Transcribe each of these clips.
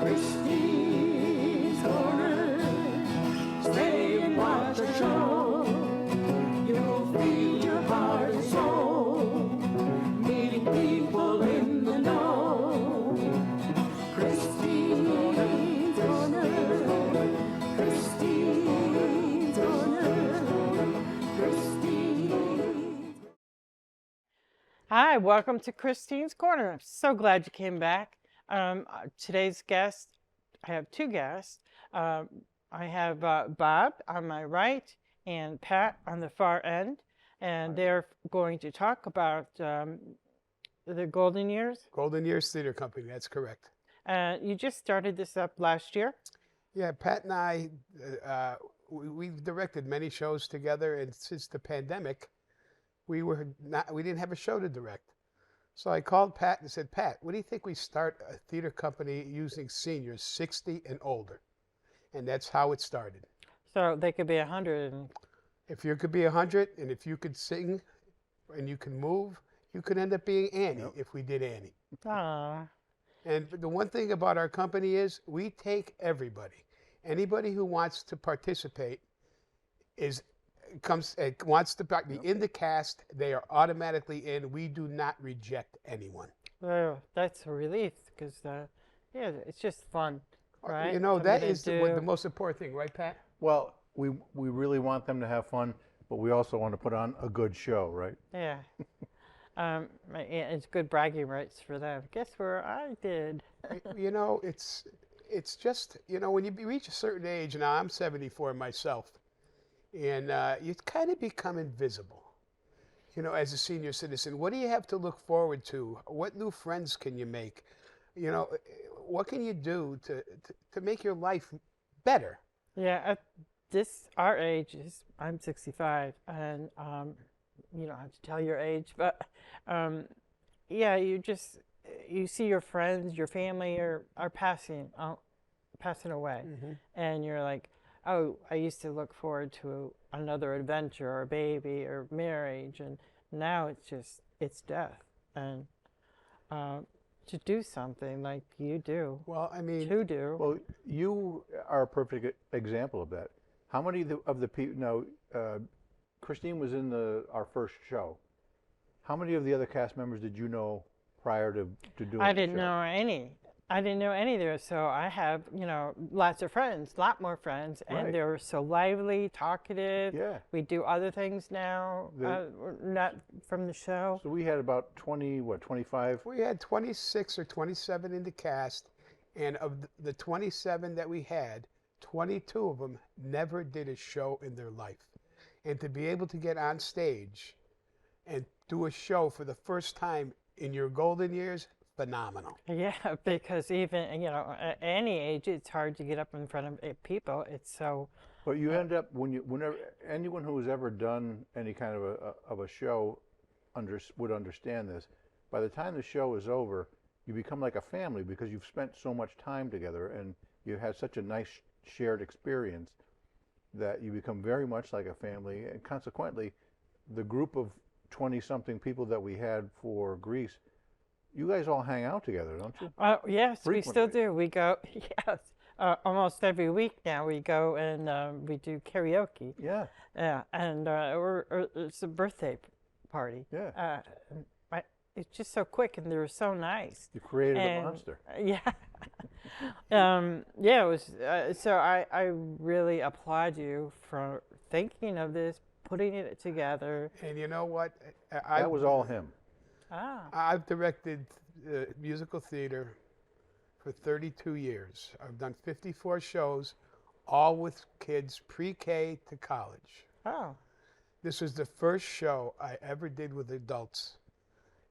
Christine's Corner. Stay and watch the show. You'll feel your heart and soul. Meeting people in the know. Christine's Corner. Christine's Corner. Christine's. Hi, welcome to Christine's Corner. I'm so glad you came back. Today's guest, I have two guests. I have Bob on my right and Pat on the far end, and they're going to talk about the Golden Years. Golden Years Theater Company, that's correct. You just started this up last year. Yeah, Pat and I, we've directed many shows together, and since the pandemic, we didn't have a show to direct. So I called Pat and said, Pat, what do you think we start a theater company using seniors 60 and older? And that's how it started. So they could be 100. If you could be 100, and if you could sing and you can move, you could end up being Annie if we did Annie. Aww. And the one thing about our company is we take everybody. Anybody who wants to participate wants to be in the cast, they are automatically in. We do not reject anyone. Oh, that's a relief because, yeah, it's just fun, right? You know, that Something is to the do. most important thing, right, Pat? Well, we really want them to have fun, but we also want to put on a good show, right? Yeah. It's good bragging rights for them. Guess where I did? You know, it's just, you know, when you reach a certain age, now I'm 74 myself, and you kind of become invisible, you know, as a senior citizen. What do you have to look forward to? What new friends can you make? You know, what can you do to make your life better? Yeah, at our age I'm 65, and you don't have to tell your age, but yeah, you see your friends, your family are passing away, and you're like, oh, I used to look forward to another adventure or a baby or marriage, and now it's death. And to do something like you do, Well, I mean, Well, you are a perfect example of that. How many of the people, now, Christine was in our first show. How many of the other cast members did you know prior to doing I the didn't show? know any. I didn't know any there, so I have, lots of friends, lot more friends, and Right. they're so lively, talkative. Yeah. We do other things now, not from the show. So we had about 25? we had 26 or 27 in the cast, and of the 27 that we had, 22 of them never did a show in their life. And to be able to get on stage and do a show for the first time in your golden years, phenomenal. Yeah, because even, at any age, it's hard to get up in front of people. It's so, But you end up, whenever anyone who has ever done any kind of a show would understand this. By the time the show is over, you become like a family because you've spent so much time together and you had such a nice shared experience that you become very much like a family. And consequently, the group of 20-something people that we had for Greece, you guys all hang out together, don't you? yes, we still Frequently. do. We go, yes, almost every week now we go and we do karaoke. Yeah. Yeah, and it's a birthday party. Yeah. It's just so quick, and they're so nice. You created a And, monster. Yeah. Yeah, it was. So I really applaud you for thinking of this, putting it together. And you know what? That was all him. I've directed musical theater for 32 years. I've done 54 shows, all with kids pre-K to college. Oh. This was the first show I ever did with adults.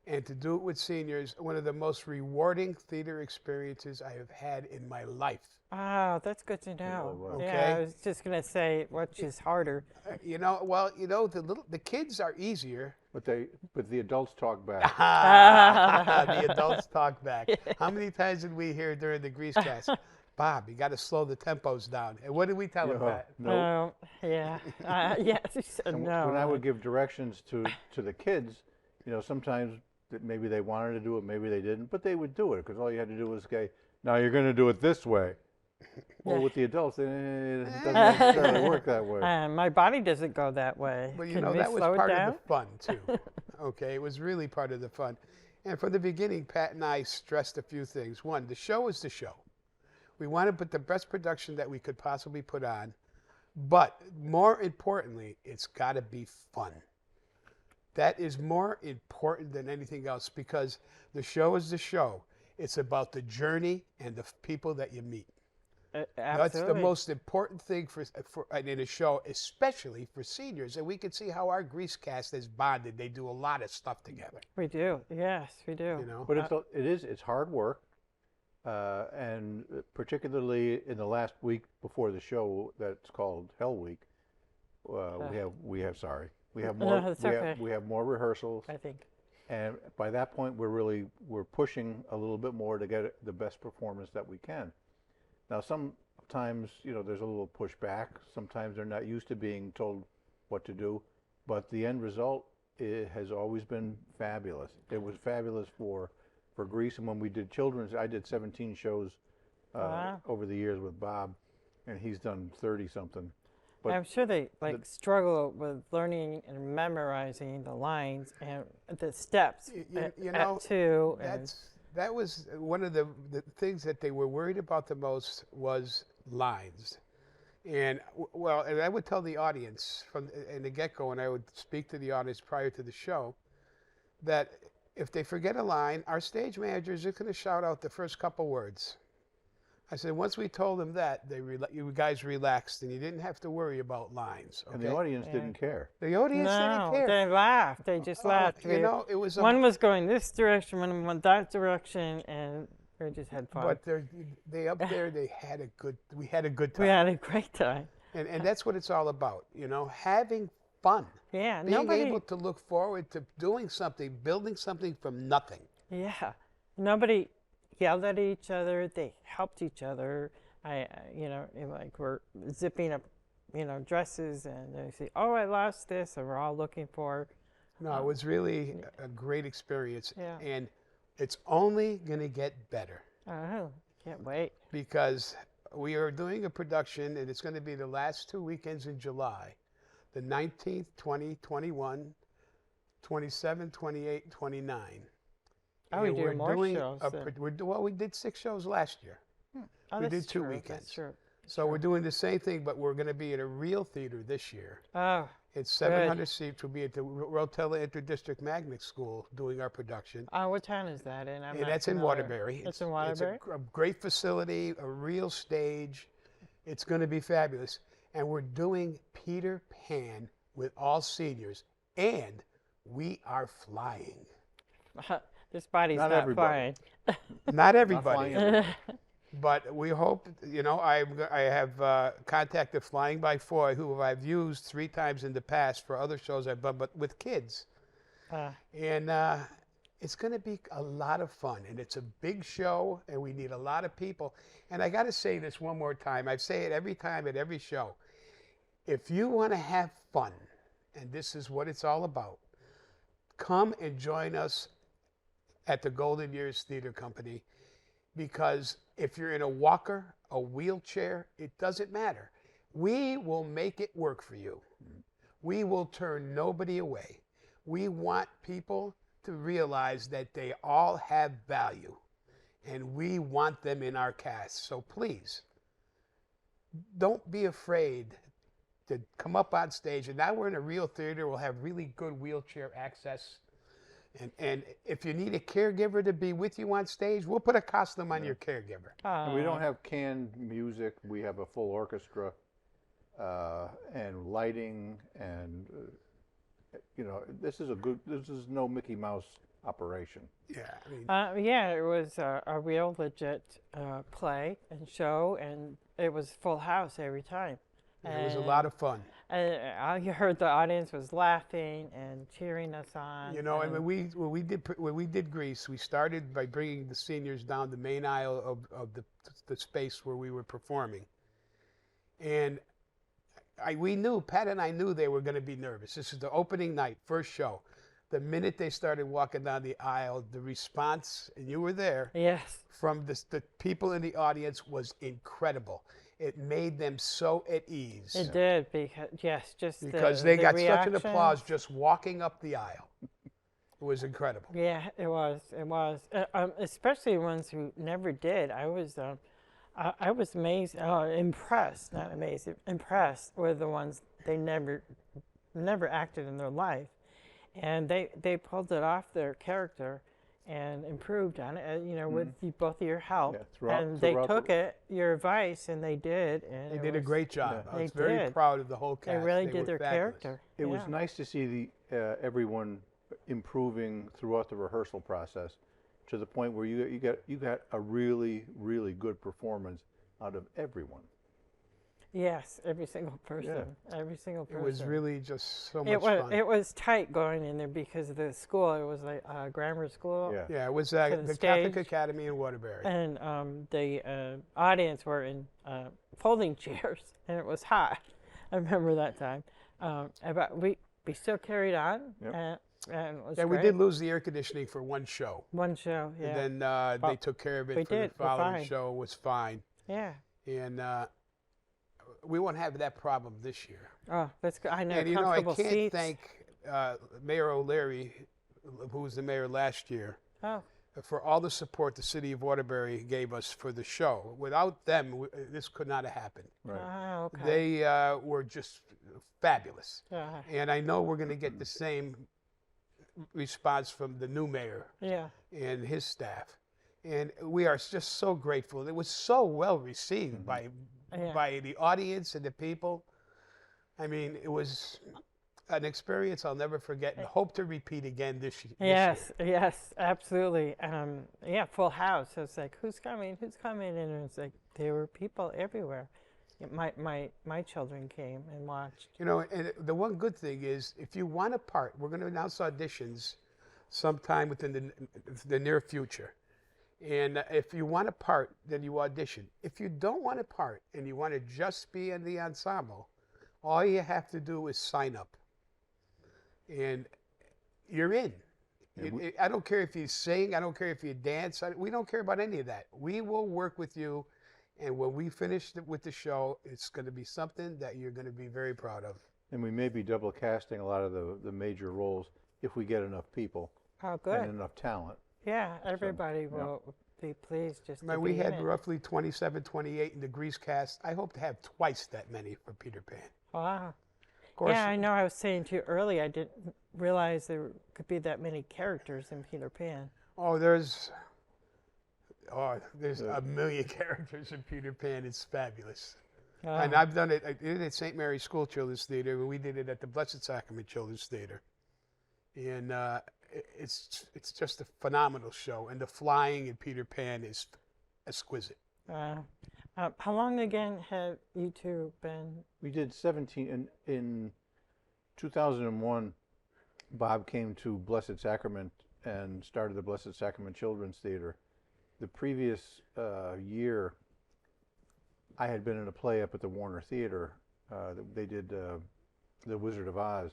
And to do it with seniors, one of the most rewarding theater experiences I have had in my life. Oh, that's good to know. was. Yeah, Okay. I was just gonna say, which is harder? The kids are easier. But the adults talk back. The adults talk back. How many times did we hear during the Grease cast, Bob, you got to slow the tempos down? And what did we tell him that? No. Yeah. Yes, he said no. When I would give directions to the kids, sometimes that maybe they wanted to do it, maybe they didn't, but they would do it because all you had to do was say, now you're going to do it this way. Well, with the adults, it doesn't necessarily work that way. My body doesn't go that way. But you Can know, we that was slow it part down? of the fun too. Okay, it was really part of the fun. And from the beginning, Pat and I stressed a few things. One, the show is the show. We want to put the best production that we could possibly put on, but more importantly, it's got to be fun. That is more important than anything else, because the show is the show. It's about the journey and the people that you meet. That's the Absolutely. most important thing in a show, especially for seniors. And we can see how our Grease cast is bonded. They do a lot of stuff together. We do. Yes, we do. You know, But it's hard work, and particularly in the last week before the show, that's called Hell Week. We have more. No, it's okay. We have more rehearsals, I think. and by that point, we're pushing a little bit more to get the best performance that we can. Now, sometimes, there's a little pushback. Sometimes they're not used to being told what to do, but the end result has always been fabulous. It was fabulous for Grease, and when we did children's, I did 17 shows Wow. over the years with Bob, and he's done 30-something. But I'm sure they struggle with learning and memorizing the lines and the steps you know, at two. And that was one of the things that they were worried about the most was lines. And and I would tell the audience in the get-go, and I would speak to the audience prior to the show, that if they forget a line, our stage manager is just going to shout out the first couple words. I said, once we told them that, you guys relaxed, and you didn't have to worry about lines. Okay? and the audience didn't care. The audience no, didn't care. they laughed. They just laughed. You know, it was One was going this direction, one went that direction, and we just had fun. But they up there, we had a good time. We had a great time. And that's what it's all about, having fun. Yeah, Being able to look forward to doing something, building something from nothing. Yeah, nobody yelled at each other. They helped each other. Like we're zipping up, dresses, and they say, "Oh, I lost this," and we're all looking for. No, it was really a great experience. Yeah. And it's only going to get better, Oh, can't wait. because we are doing a production, and it's going to be the last 2 weekends in July, the 19th, 20, 21, 27, 28, 29. Oh, we And do we're more doing shows then. we did 6 shows last year. Oh, we that's did 2 true, weekends. That's true. So we're doing the same thing, but we're going to be at a real theater this year. Oh, It's 700 seats. We'll be at the Rotella Interdistrict Magnet School doing our production. what town is that in? I'm And not that's in familiar. Waterbury. It's in Waterbury? It's a great facility, a real stage. It's going to be fabulous. And we're doing Peter Pan with all seniors. And we are flying. This body's Not not everybody. fine. Not everybody. flying But we hope, I have contacted Flying by Foy, who I've used 3 times in the past for other shows I've done, but with kids. And it's going to be a lot of fun. And it's a big show, and we need a lot of people. And I got to say this one more time. I say it every time at every show. If you want to have fun, and this is what it's all about, come and join us at the Golden Years Theater Company. Because if you're in a walker, a wheelchair, it doesn't matter. We will make it work for you. We will turn nobody away. We want people to realize that they all have value, and we want them in our cast. So please, don't be afraid to come up on stage. And now we're in a real theater. We'll have really good wheelchair access. And if you need a caregiver to be with you on stage, we'll put a costume on your caregiver. And we don't have canned music. We have a full orchestra and lighting, and this is no Mickey Mouse operation. Yeah, I mean, Yeah, it was a real legit play and show, and it was full house every time. it was a lot of fun. And I heard the audience was laughing and cheering us on. And when we did Grease, we started by bringing the seniors down the main aisle of the space where we were performing. And Pat and I knew they were going to be nervous. This is the opening night, first show. the minute they started walking down the aisle, the response, and you were there, Yes. from the people in the audience was incredible. It made them so at ease. It did because yes, just Because the, they the got such an applause reactions. just walking up the aisle. It was incredible. Yeah, it was. It was. Especially ones who never did. I was amazed, impressed, not amazed, impressed with the ones they never acted in their life, and they pulled it off their character, and improved on it. With both of your help, Yeah, throughout- and they throughout took the- your advice, and they did. And They it did a was- great job. Yeah. I was They very did. proud of the whole They cast. really They did were their fabulous. character. It was Yeah. nice to see everyone improving throughout the rehearsal process, to the point where you got a really, really good performance out of everyone. Yes, every single person. Every single person. It was really just so much It was fun. it was tight going in there because of the school. It was like grammar school. Yeah. Yeah, it was to the the Catholic stage. Academy in Waterbury. And the audience were in folding chairs, and it was hot. I remember that time. But we still carried on, Yep. and it was Yeah, we great. did lose the air conditioning for one show. One show, yeah. And then they But took care of it we for the did, we're following fine. show. It was fine. Yeah. And we won't have that problem this year. Oh, that's good. I know, And, you know, I comfortable can't seats. thank Mayor O'Leary, who was the mayor last year, Oh, for all the support the city of Waterbury gave us for the show. Without them, this could not have happened. oh, okay. They were just fabulous. Yeah. And I know we're going to get the same response from the new mayor Yeah. and his staff. And we are just so grateful. It was so well received by the audience and the people. I mean, it was an experience I'll never forget, and hope to repeat again this year. Yes, absolutely. Yeah, full house. So it's like, who's coming? Who's coming? And it's like there were people everywhere. My children came and watched. You know, and the one good thing is, if you want a part, we're going to announce auditions sometime within the near future. And if you want a part, then you audition. If you don't want a part and you want to just be in the ensemble, all you have to do is sign up. And you're in. I don't care if you sing. I don't care if you dance. We don't care about any of that. We will work with you. And when we finish with the show, it's going to be something that you're going to be very proud of. And we may be double casting a lot of the major roles if we get enough people Oh, good. and enough talent. Yeah, everybody will be pleased just I to mean, we be had in it. roughly 27, 28 in the Grease cast. I hope to have twice that many for Peter Pan. Wow. Of course, Yeah, I know. I was saying to you earlier, I didn't realize there could be that many characters in Peter Pan. there's a million characters in Peter Pan. It's fabulous. And I've done it. I did it at St. Mary's School Children's Theater, and we did it at the Blessed Sacrament Children's Theater. And it's just a phenomenal show. And the flying in Peter Pan is exquisite. How long again have you two been? We did 17 in 2001. Bob came to Blessed Sacrament and started the Blessed Sacrament Children's Theater. The previous year, I had been in a play up at the Warner Theater. They did The Wizard of Oz.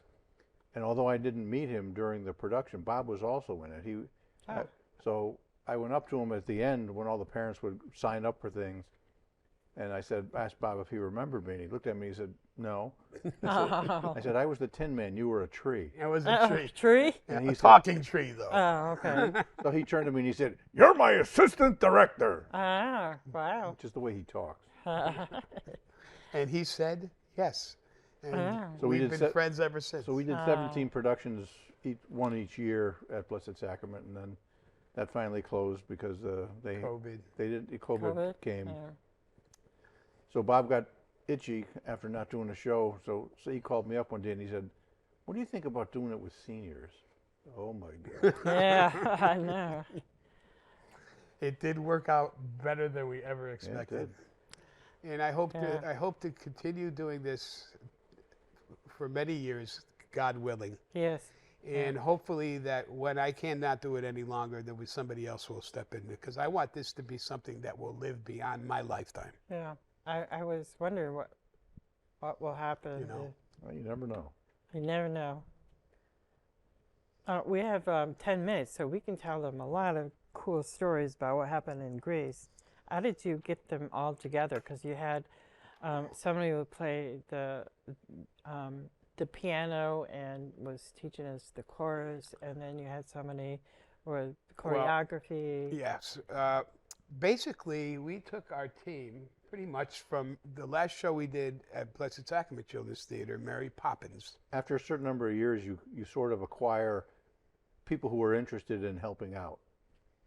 And although I didn't meet him during the production, Bob was also in it. So I went up to him at the end when all the parents would sign up for things. And I asked Bob if he remembered me. And he looked at me and he said, no. I said, I was the Tin Man. You were a tree. It was a tree. Tree? And A he said, talking tree, though. Oh, okay. so he turned to me and he said, you're my assistant director. Wow. Just the way he talks. And he said yes. And So we we've did been friends ever since. So we did 17 productions, one each year at Blessed Sacrament, and then that finally closed because COVID came. Yeah. So Bob got itchy after not doing a show, so he called me up one day and he said, what do you think about doing it with seniors? Oh my God. Yeah, I know. It did work out better than we ever expected. And I hope to continue doing this for many years, God willing. Yes. And hopefully that when I cannot do it any longer, that somebody else will step in, because I want this to be something that will live beyond my lifetime. Yeah. I was wondering what will happen. You know. Well, you never know. You never know. We have 10 minutes, so we can tell them a lot of cool stories about what happened in Greece. How did you get them all together? Because you had somebody who played the piano and was teaching us the chorus, and then you had somebody with choreography. Yes. Basically, we took our team pretty much from the last show we did at Blessed Sacrament Children's Theater, Mary Poppins. After a certain number of years, you sort of acquire people who are interested in helping out.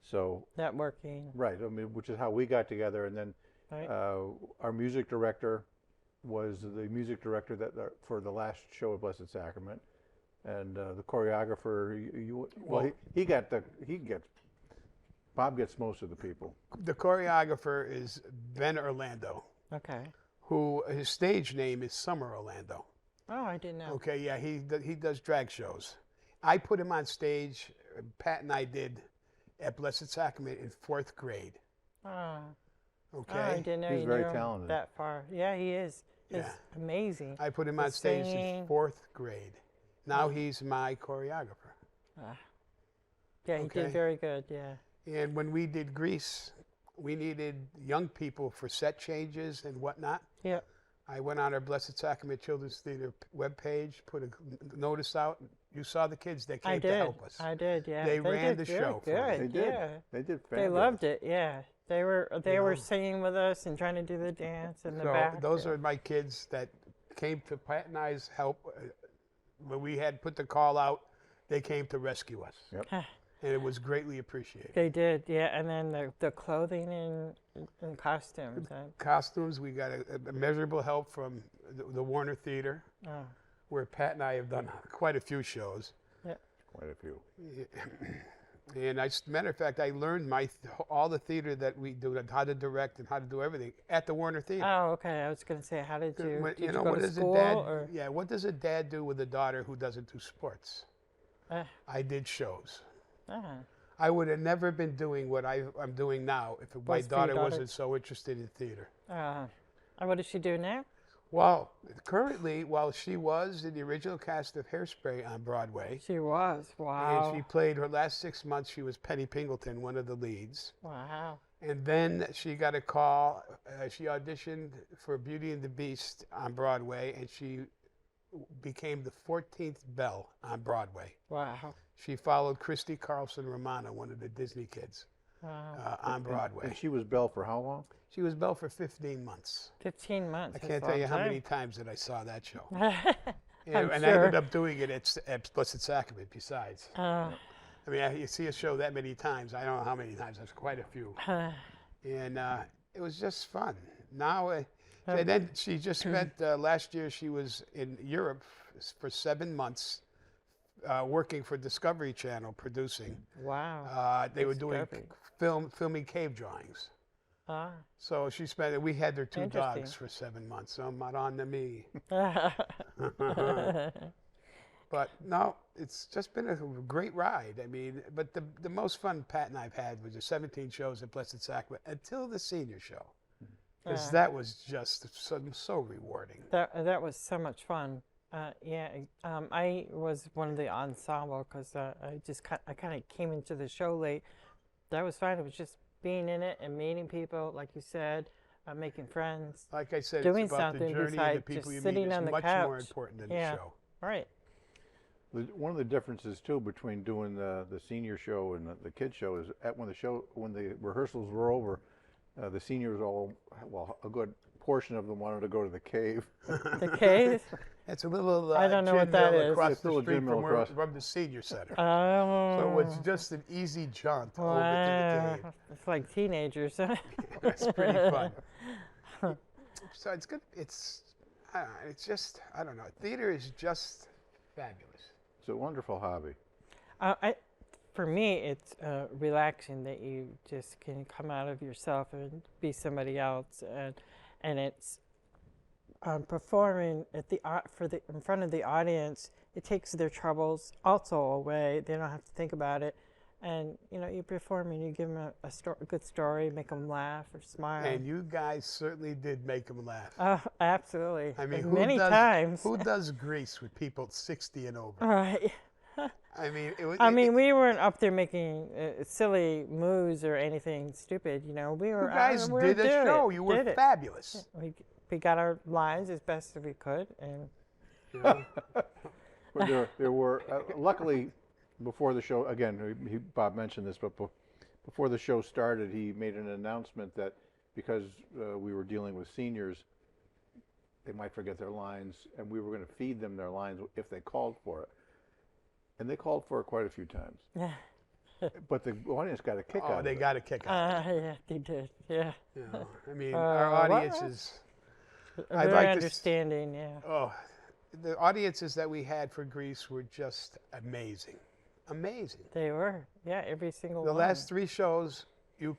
So Networking. right, I mean, which is how we got together, and then Right. our music director was the music director for the last show at Blessed Sacrament, and the choreographer. Bob gets most of the people. The choreographer is Ben Orlando, Okay. who his stage name is Summer Orlando. Oh, I didn't know. Okay, yeah, he does drag shows. I put him on stage. Pat and I did at Blessed Sacrament in 4th grade. Oh, Okay, I didn't know He's you very knew him talented. that far. Yeah, he is. He's Yeah. amazing. I put him The on stage singing. in 4th grade. Now he's my choreographer. Yeah, he Okay. did very good. Yeah. And when we did Grease, we needed young people for set changes and whatnot. Yeah. I went on our Blessed Sacrament Children's Theater webpage, put a notice out. You saw the kids that I came to did. help us. I did. Yeah. They ran did the very show for Good. me. They did. Yeah. They did. They Fabulous. loved it. Yeah. They were know. singing with us and trying to do the dance in the So back. those are my kids that came to Pat and I's help. When we had put the call out, they came to rescue us. Yep. And it was greatly appreciated. They did. Yeah. And then the clothing and costumes. Costumes, we got a measurable help from the Warner Theater, Oh. where Pat and I have done quite a few shows. Quite a few. And matter of fact, I learned all the theater that we do, how to direct and how to do everything at the Warner Theater. Oh, okay. I was going to say, how did you? When- Did you know, go what to does school? a dad? Or? Yeah, what does a dad do with a daughter who doesn't do sports? Uh, I did shows. uh, I would have never been doing what I'm doing now if my Was for your daughter daughter? wasn't so interested in theater. what does she do now? Well, currently, while she was in the original cast of Hairspray on Broadway, She was. Wow. and she played her last 6 months, she was Penny Pingleton, one of the leads. Wow. And then she got a call. She auditioned for Beauty and the Beast on Broadway, and she became the 14th Belle on Broadway. Wow. She followed Christy Carlson Romano, one of the Disney kids, Wow. on Broadway. And she was Belle for how long? She was Belle for 15 months. 15 months. I that's can't a tell you long how time. many times that I saw that show. I'm And I sure. ended up doing it at Blessed Sacrament besides. I mean, you see a show that many times. I don't know how many times. There's quite a few. And it was just fun. Now, and then she just spent, last year she was in Europe for 7 months working for Discovery Channel producing. Wow. They were doing Discovery. filming cave drawings. Ah. So we had their 2 dogs Interesting. for 7 months. So Madonna me. But no, it's just been a great ride. I mean, but the most fun Pat and I've had was the 17 shows at Blessed Sacrament until the senior show. Because that was just so rewarding. That was so much fun. I was one of the ensemble because I kind of came into the show late. That was fun. It was just being in it and meeting people, like you said, making friends. Like I said, Doing it's about the something journey and the besides people just you meet sitting is on the much more couch. important than Yeah. the show. Right. One of the differences too between doing the senior show and the kid show is when the rehearsals were over, the seniors a good portion of them wanted to go to the cave. The cave. It's a little I don't know what gym that mill is. across It's a the little street gym mill from, across. from the senior center. Oh. So it's just an easy jaunt over to the cave. It's like teenagers. It's pretty fun. So it's good. It's just, I don't know. Theater is just fabulous. It's a wonderful hobby. For me, it's relaxing that you just can come out of yourself and be somebody else, and it's performing at in front of the audience. It takes their troubles also away. They don't have to think about it, and you perform and you give them a good story, make them laugh or smile. And you guys certainly did make them laugh. Absolutely. I mean, And many times. Who does Grease with people 60 and over? Right. I mean, it was. I mean, we weren't up there making silly moves or anything stupid. You know, we You were. guys we did a did show. it, You were did it. fabulous. We got our lines as best as we could, and You know? But there were luckily before the show again. Bob mentioned this, but before the show started, he made an announcement that because we were dealing with seniors, they might forget their lines, and we were going to feed them their lines if they called for it. And they called for it quite a few times. yeah, But the audience got a kick out Oh, of they it. got a kick out. yeah, they did. Yeah, You know, I mean, our audience is. I'd very like to understanding. Yeah, Oh, the audiences that we had for Greece were just amazing, amazing. they were. Yeah, every single The one. last 3 shows,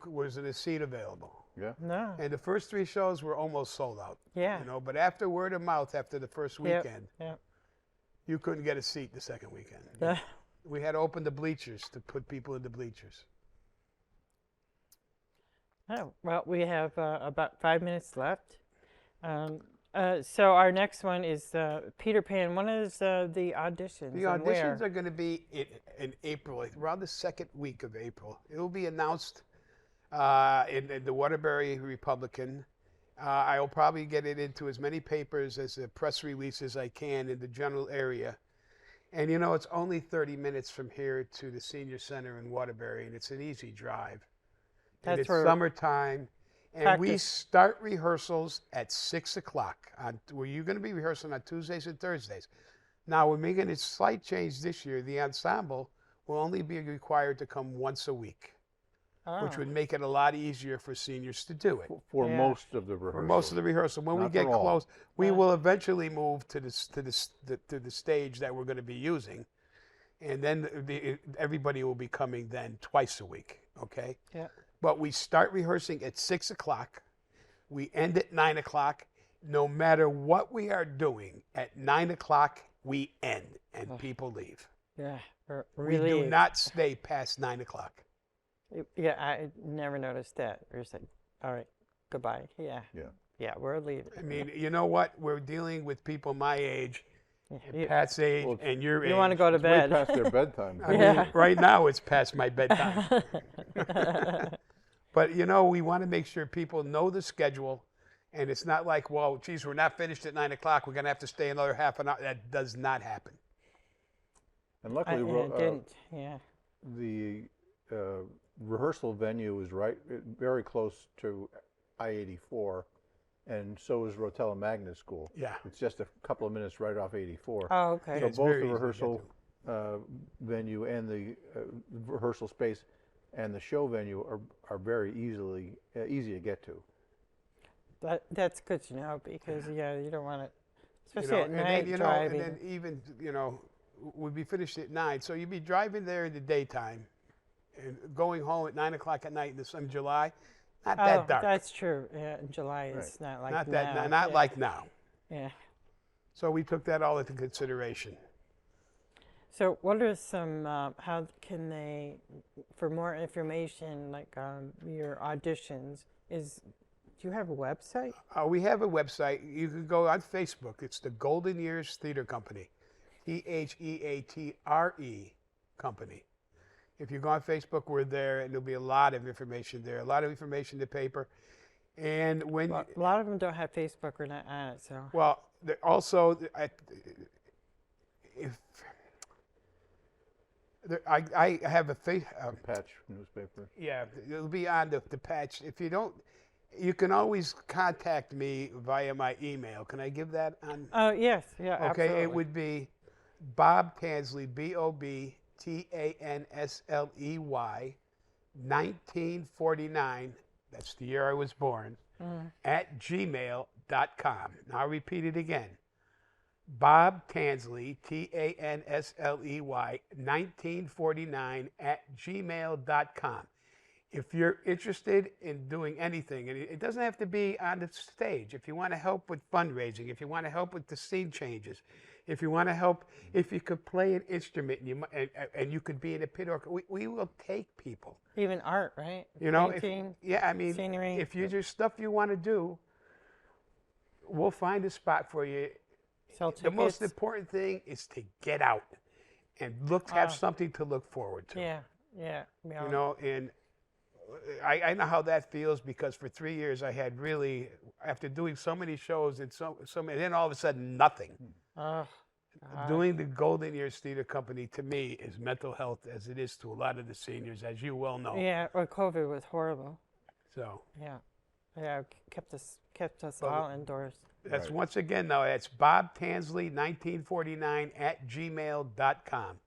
wasn't a seat available, Yeah. No. and the first 3 shows were almost sold out. Yeah. You know, but after word of mouth, after the first Yep, weekend, yep. you couldn't get a seat the second weekend. Yeah. We had to open the bleachers to put people in the bleachers. Oh, well, we have about 5 minutes left. So our next one is Peter Pan. When is the auditions? The and where? auditions are going to be in April, around the second week of April. It will be announced in the Waterbury Republican. I will probably get it into as many papers as a press release as I can in the general area. And you know, it's only 30 minutes from here to the senior center in Waterbury, and it's an easy drive. And That's it's where summertime, and we practice- start rehearsals at 6 o'clock. Were you going to be rehearsing on Tuesdays and Thursdays? Now we're making a slight change this year. The ensemble will only be required to come once a week, which Oh, would make it a lot easier for seniors to do it. For Yeah. most of the rehearsal. For most of the rehearsal, when we Not get for all. close, we Yeah. will eventually move to the stage that we're going to be using, and then everybody will be coming then twice a week. Okay. yeah. But we start rehearsing at 6 o'clock. We end at 9 o'clock. No matter what we are doing, at 9 o'clock we end, and people leave. Yeah. We do Really. not stay past 9 o'clock. Yeah, I never noticed that. We're just like, all right, goodbye. Yeah. Yeah. Yeah, we're leaving. I mean, you know what? We're dealing with people my age, You- Pat's age, Well, and your age. You want to go to It's way bed. past their bedtime. I mean, Yeah. right now it's past my bedtime. But you know, we want to make sure people know the schedule, and it's not like, well, geez, we're not finished at 9 o'clock. We're going to have to stay another half an hour. That does not happen. And I luckily, didn't. Yeah. the rehearsal venue is very close to I-84, and so is Rotella Magnet School. Yeah. It's just a couple of minutes right off 84. Oh, okay. Yeah, So it's both very the easy to get rehearsal venue and the rehearsal space and the show venue are very easy to get to. That's good to know because yeah, you don't want to, You especially know, at and night then, you know, driving. and then even, you know, we'd be finished at 9. So you'd be driving there in the daytime and going home at 9 o'clock at night in the sun, July. Not that dark. That's true. Yeah, in July it's not like not now. that, not yeah. like now. Yeah. So we took that all into consideration. So what are some? How can they, for more information, like your auditions? Do you have a website? We have a website. You can go on Facebook. It's the Golden Years Theater Company, THEATRE Company. If you go on Facebook, we're there, and there'll be a lot of information there. A lot of information in the paper, and when Well, a lot of them don't have Facebook or not on it. So well, also I have a Patch newspaper. yeah, it'll be on the patch. If you don't, you can always contact me via my email. Can I give that on? oh yes, yeah, Okay, absolutely. it would be Bob Tansley, BOBTANSLEY, 1949. That's the year I was born. At gmail.com. Now I'll repeat it again. Bob Tansley, TANSLEY, 1949 at gmail.com. If you're interested in doing anything, and it doesn't have to be on the stage, if you want to help with fundraising, if you want to help with the scene changes, if you want to help, if you could play an instrument and you could be in a pit orchestra, we will take people. Even art, right? You know, Painting, yeah, I mean, scenery. if you just stuff you want to do, we'll find a spot for you. sell The most tickets. important thing is to get out and have something to look forward to. Yeah. You know, and I know how that feels, because for 3 years I had really, after doing so many shows and and then all of a sudden nothing. Oh, God. Doing the Golden Years Theater Company to me is mental health, as it is to a lot of the seniors, as you well know. Yeah, or COVID was horrible. So Yeah, kept us all indoors. that's once again, though, it's bobtansley1949@gmail.com.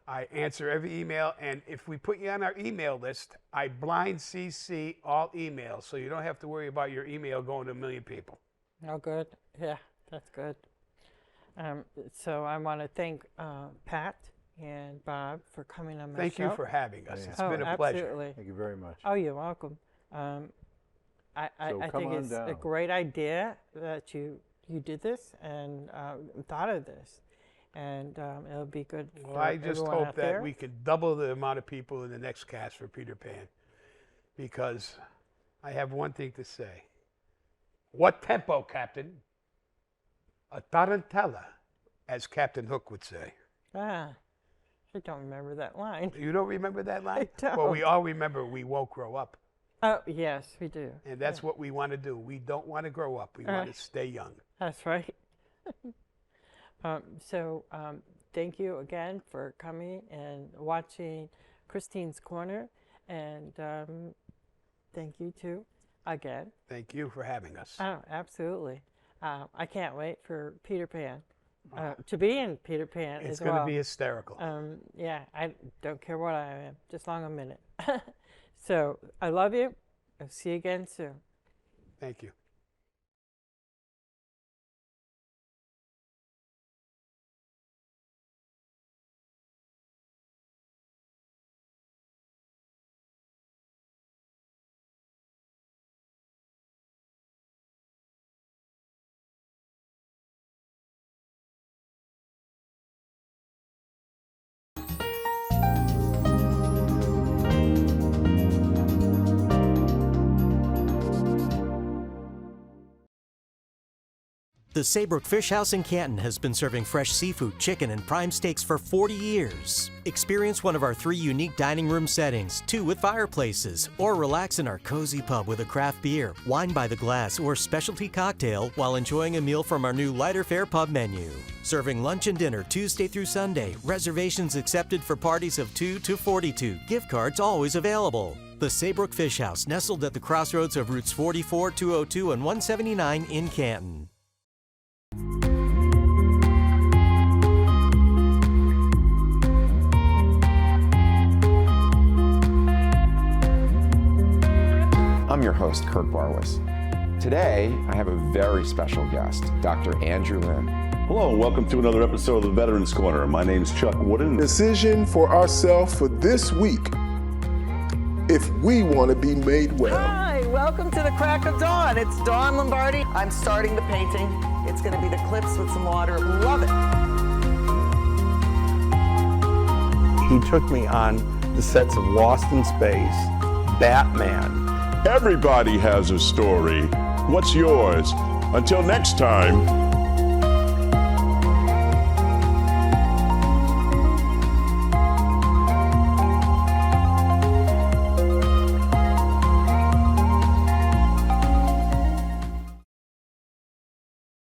I answer every email, and if we put you on our email list, I blind CC all emails, so you don't have to worry about your email going to a million people. Oh, good. Yeah, that's good. So I want to thank Pat and Bob for coming on my Thank show. you for having us. Yeah. It's been a pleasure. Absolutely. Thank you very much. Oh, you're welcome. I come think on it's a down. great idea that you did this and thought of this, and it'll be good. Well, for I just everyone hope out that there. we can double the amount of people in the next cast for Peter Pan, because I have one thing to say. What tempo, Captain? A tarantella, as Captain Hook would say. I don't remember that line. You don't remember that line? don't. Well, we all remember we won't grow up. Oh, yes, we do. And that's what we want to do. We don't want to grow up. We want to stay young. That's right. Thank you again for coming and watching Christine's Corner, and thank you too again. Thank you for having us. Oh, absolutely. I can't wait for Peter Pan to be in Peter Pan It's as going well. to be hysterical. Yeah, I don't care what I am, just long a minute. So I love you. I'll see you again soon. Thank you. The Saybrook Fish House in Canton has been serving fresh seafood, chicken, and prime steaks for 40 years. Experience one of our 3 unique dining room settings, 2 with fireplaces, or relax in our cozy pub with a craft beer, wine by the glass, or specialty cocktail while enjoying a meal from our new lighter fare pub menu. Serving lunch and dinner Tuesday through Sunday. Reservations accepted for parties of 2 to 42. Gift cards always available. The Saybrook Fish House, nestled at the crossroads of routes 44, 202, and 179 in Canton. I'm your host, Kurt Barwis. Today, I have a very special guest, Dr. Andrew Lim. Hello, and welcome to another episode of the Veterans Corner. My name's Chuck Wooden. Decision for ourselves for this week, if we want to be made well. Hi, welcome to the crack of dawn. It's Dawn Lombardi. I'm starting the painting. It's going to be the clips with some water. Love it. He took me on the sets of Lost in Space, Batman. Everybody has a story. What's yours? Until next time.